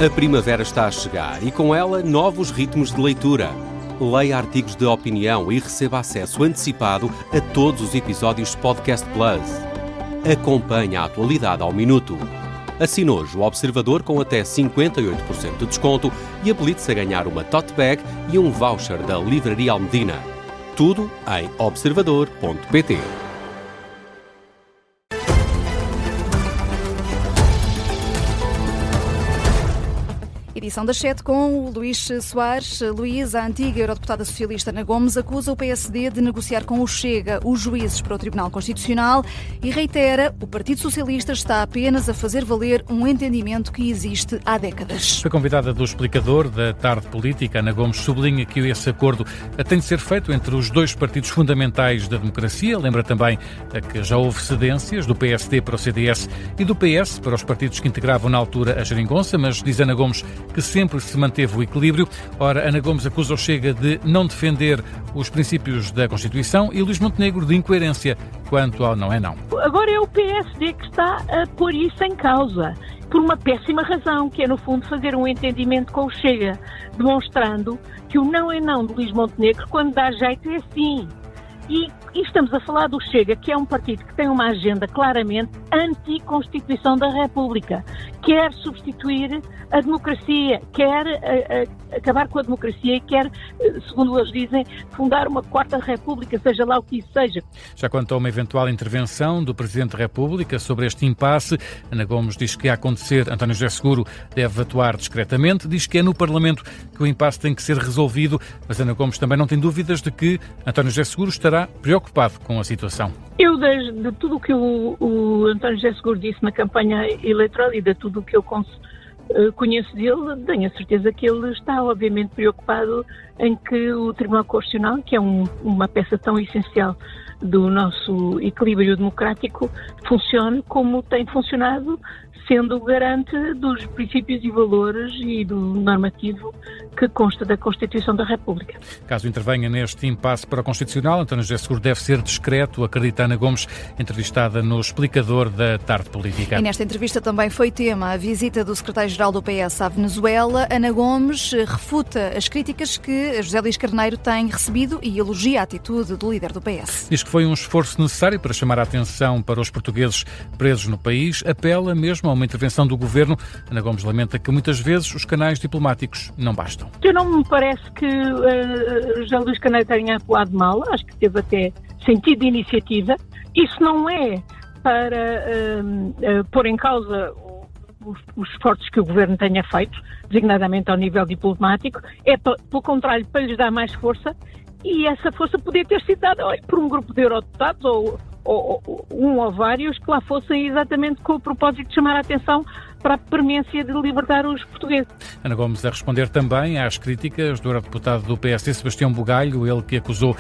A primavera está a chegar e com ela novos ritmos de leitura. Leia artigos de opinião e receba acesso antecipado a todos os episódios de Podcast Plus. Acompanhe a atualidade ao minuto. Assine hoje o Observador com até 58% de desconto e habilite-se a ganhar uma tote bag e um voucher da Livraria Almedina. Tudo em observador.pt. Edição das 7 com o Luís Soares. Luís, a antiga eurodeputada socialista Ana Gomes, acusa o PSD de negociar com o Chega os juízes para o Tribunal Constitucional e reitera o Partido Socialista está apenas a fazer valer um entendimento que existe há décadas. Foi convidada do explicador da Tarde Política. Ana Gomes sublinha que esse acordo tem de ser feito entre os dois partidos fundamentais da democracia. Lembra também que já houve cedências do PSD para o CDS e do PS para os partidos que integravam na altura a geringonça, mas diz Ana Gomes que sempre se manteve o equilíbrio. Ora, Ana Gomes acusa o Chega de não defender os princípios da Constituição e Luís Montenegro de incoerência quanto ao não é não. Agora é o PSD que está a pôr isso em causa, por uma péssima razão, que é no fundo fazer um entendimento com o Chega, demonstrando que o não é não de Luís Montenegro, quando dá jeito, é sim. E estamos a falar do Chega, que é um partido que tem uma agenda claramente anti-Constituição da República. Quer substituir a democracia, quer acabar com a democracia e quer, segundo eles dizem, fundar uma quarta república, seja lá o que isso seja. Já quanto a uma eventual intervenção do Presidente da República sobre este impasse, Ana Gomes diz que, a acontecer, António José Seguro deve atuar discretamente, diz que é no Parlamento que o impasse tem que ser resolvido, mas Ana Gomes também não tem dúvidas de que António José Seguro estará preocupado com a situação. Eu, de tudo o que o António José Seguro disse na campanha eleitoral e de tudo o que eu conheço dele, tenho a certeza que ele está obviamente preocupado em que o Tribunal Constitucional, que é uma peça tão essencial do nosso equilíbrio democrático, funcione como tem funcionado, sendo o garante dos princípios e valores e do normativo que consta da Constituição da República. Caso intervenha neste impasse para o Constitucional, António José Seguro deve ser discreto, acredita Ana Gomes, entrevistada no explicador da Tarde Política. E nesta entrevista também foi tema a visita do secretário-geral do PS à Venezuela. Ana Gomes refuta as críticas que José Luís Carneiro tem recebido e elogia a atitude do líder do PS. Diz que foi um esforço necessário para chamar a atenção para os portugueses presos no país, apela mesmo a uma intervenção do governo. Ana Gomes lamenta que muitas vezes os canais diplomáticos não bastam. Eu não me parece que José Luís Carneiro tenha atuado mal, acho que teve até sentido de iniciativa. Isso não é para pôr em causa os esforços que o governo tenha feito, designadamente ao nível diplomático, é pelo contrário, para lhes dar mais força, e essa força podia ter sido dada por um grupo de eurodeputados ou um ou vários que lá fossem exatamente com o propósito de chamar a atenção para a premência de libertar os portugueses. Ana Gomes a responder também às críticas do eurodeputado do PSD, Sebastião Bugalho, ele que acusou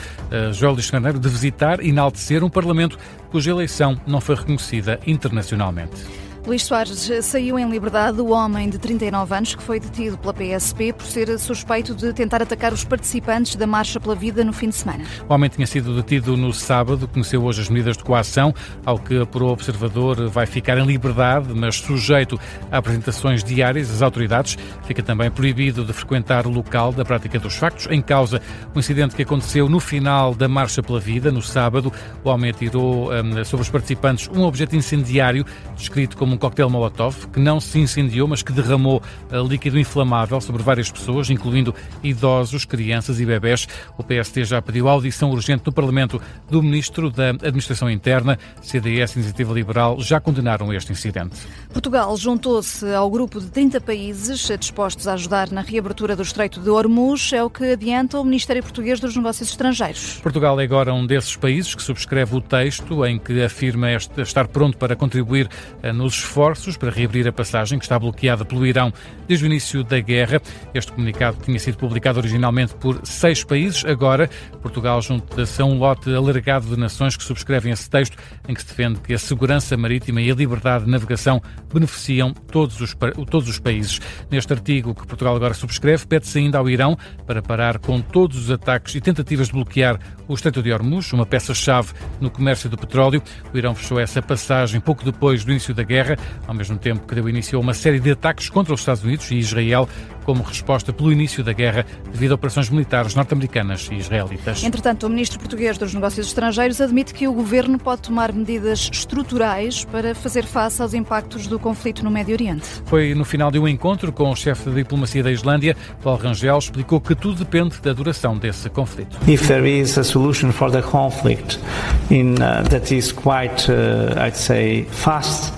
José Luís Carneiro de visitar e enaltecer um Parlamento cuja eleição não foi reconhecida internacionalmente. Luís Soares saiu em liberdade o homem de 39 anos que foi detido pela PSP por ser suspeito de tentar atacar os participantes da Marcha pela Vida no fim de semana. O homem tinha sido detido no sábado, conheceu hoje as medidas de coação, ao que apurou o Observador vai ficar em liberdade, mas sujeito a apresentações diárias às autoridades. Fica também proibido de frequentar o local da prática dos factos. Em causa, o incidente que aconteceu no final da Marcha pela Vida, no sábado, o homem atirou sobre os participantes um objeto incendiário, descrito como um coquetel Molotov, que não se incendiou, mas que derramou líquido inflamável sobre várias pessoas, incluindo idosos, crianças e bebés. O PSD já pediu audição urgente no Parlamento do Ministro da Administração Interna. CDS e Iniciativa Liberal já condenaram este incidente. Portugal juntou-se ao grupo de 30 países dispostos a ajudar na reabertura do Estreito de Hormuz, é o que adianta o Ministério Português dos Negócios Estrangeiros. Portugal é agora um desses países que subscreve o texto em que afirma estar pronto para contribuir nos esforços para reabrir a passagem que está bloqueada pelo Irão desde o início da guerra. Este comunicado tinha sido publicado originalmente por 6 países. Agora, Portugal junta-se a um lote alargado de nações que subscrevem esse texto em que se defende que a segurança marítima e a liberdade de navegação beneficiam todos os países. Neste artigo que Portugal agora subscreve, pede-se ainda ao Irão para parar com todos os ataques e tentativas de bloquear o Estreito de Hormuz, uma peça-chave no comércio do petróleo. O Irão fechou essa passagem pouco depois do início da guerra. guerra, ao mesmo tempo que deu início a uma série de ataques contra os Estados Unidos e Israel como resposta pelo início da guerra devido a operações militares norte-americanas e israelitas. Entretanto, o ministro português dos Negócios Estrangeiros admite que o governo pode tomar medidas estruturais para fazer face aos impactos do conflito no Médio Oriente. Foi no final de um encontro com o chefe de diplomacia da Islândia, Paulo Rangel, explicou que tudo depende da duração desse conflito. If there is a solution for the conflict that is quite, I'd say, fast.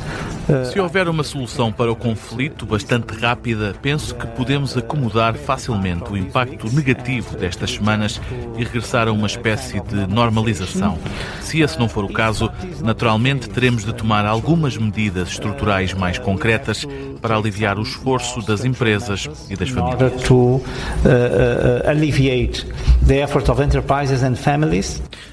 Se houver uma solução para o conflito bastante rápida, penso que podemos acomodar facilmente o impacto negativo destas semanas e regressar a uma espécie de normalização. Se esse não for o caso, naturalmente teremos de tomar algumas medidas estruturais mais concretas para aliviar o esforço das empresas e das famílias.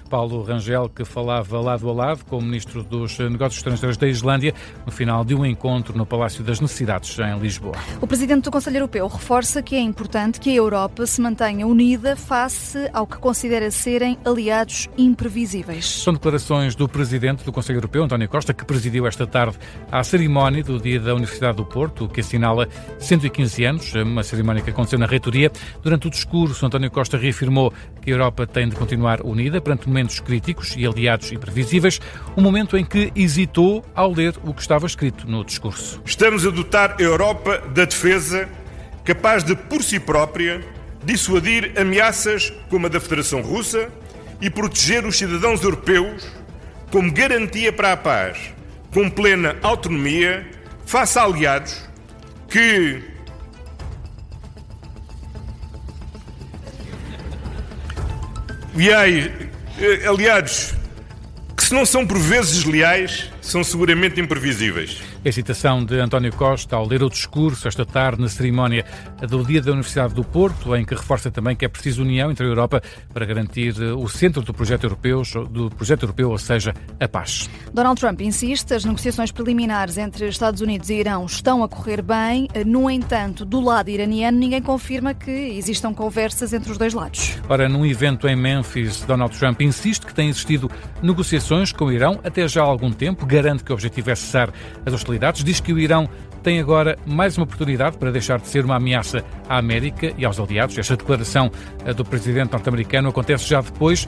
Paulo Rangel, que falava lado a lado com o Ministro dos Negócios Estrangeiros da Islândia, no final de um encontro no Palácio das Necessidades, em Lisboa. O Presidente do Conselho Europeu reforça que é importante que a Europa se mantenha unida face ao que considera serem aliados imprevisíveis. São declarações do Presidente do Conselho Europeu, António Costa, que presidiu esta tarde a cerimónia do Dia da Universidade do Porto, que assinala 115 anos, uma cerimónia que aconteceu na reitoria. Durante o discurso, António Costa reafirmou que a Europa tem de continuar unida perante momentos críticos e aliados imprevisíveis, um momento em que hesitou ao ler o que estava escrito no discurso. Estamos a dotar a Europa da defesa capaz de, por si própria, dissuadir ameaças como a da Federação Russa e proteger os cidadãos europeus como garantia para a paz, com plena autonomia, face a aliados que aliados que, se não são por vezes leais, são seguramente imprevisíveis. A citação de António Costa ao ler o discurso esta tarde na cerimónia do Dia da Universidade do Porto, em que reforça também que é preciso união entre a Europa para garantir o centro do projeto europeu, ou seja, a paz. Donald Trump insiste, as negociações preliminares entre Estados Unidos e Irão estão a correr bem. No entanto, do lado iraniano, ninguém confirma que existam conversas entre os dois lados. Ora, num evento em Memphis, Donald Trump insiste que tem existido negociações com o Irão até já há algum tempo, garante que o objetivo é cessar as hostilidades, diz que o Irão tem agora mais uma oportunidade para deixar de ser uma ameaça à América e aos aliados. Esta declaração do presidente norte-americano acontece já depois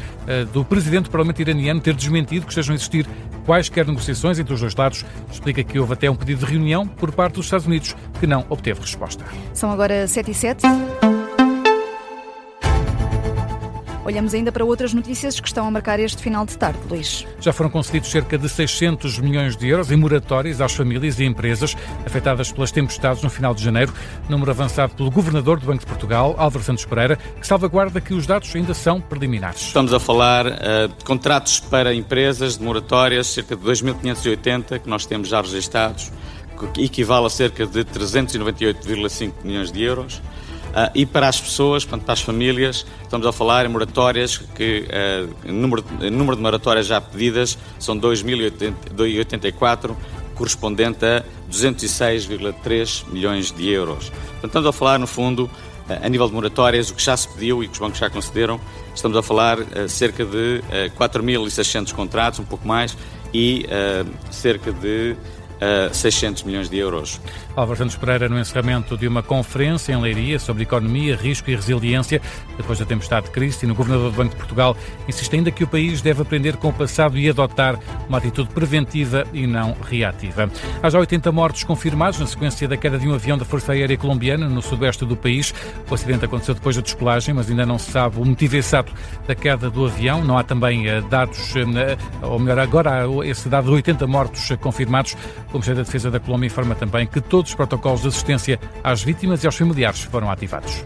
do presidente do Parlamento iraniano ter desmentido que estejam a existir quaisquer negociações entre os dois lados. Explica que houve até um pedido de reunião por parte dos Estados Unidos que não obteve resposta. São agora 7h07. Olhamos ainda para outras notícias que estão a marcar este final de tarde, Luís. Já foram concedidos cerca de 600 milhões de euros em moratórias às famílias e empresas afetadas pelas tempestades no final de janeiro, número avançado pelo Governador do Banco de Portugal, Álvaro Santos Pereira, que salvaguarda que os dados ainda são preliminares. Estamos a falar de contratos para empresas de moratórias, cerca de 2.580 que nós temos já registados, que equivale a cerca de 398,5 milhões de euros. E para as pessoas, portanto, para as famílias, estamos a falar em moratórias que o número de moratórias já pedidas são 2.084, correspondente a 206,3 milhões de euros. Portanto, estamos a falar, no fundo, a nível de moratórias, o que já se pediu e que os bancos já concederam, estamos a falar cerca de 4.600 contratos, um pouco mais, e cerca de 600 milhões de euros. Álvaro Santos Pereira, no encerramento de uma conferência em Leiria sobre economia, risco e resiliência, depois da tempestade de Cristi, no Governador do Banco de Portugal, insiste ainda que o país deve aprender com o passado e adotar uma atitude preventiva e não reativa. Há já 80 mortos confirmados na sequência da queda de um avião da Força Aérea Colombiana no sudoeste do país. O acidente aconteceu depois da descolagem, mas ainda não se sabe o motivo exato da queda do avião. Não há também dados, ou melhor, agora há esse dado de 80 mortos confirmados. O Ministério da Defesa da Colômbia informa também que todos os protocolos de assistência às vítimas e aos familiares foram ativados.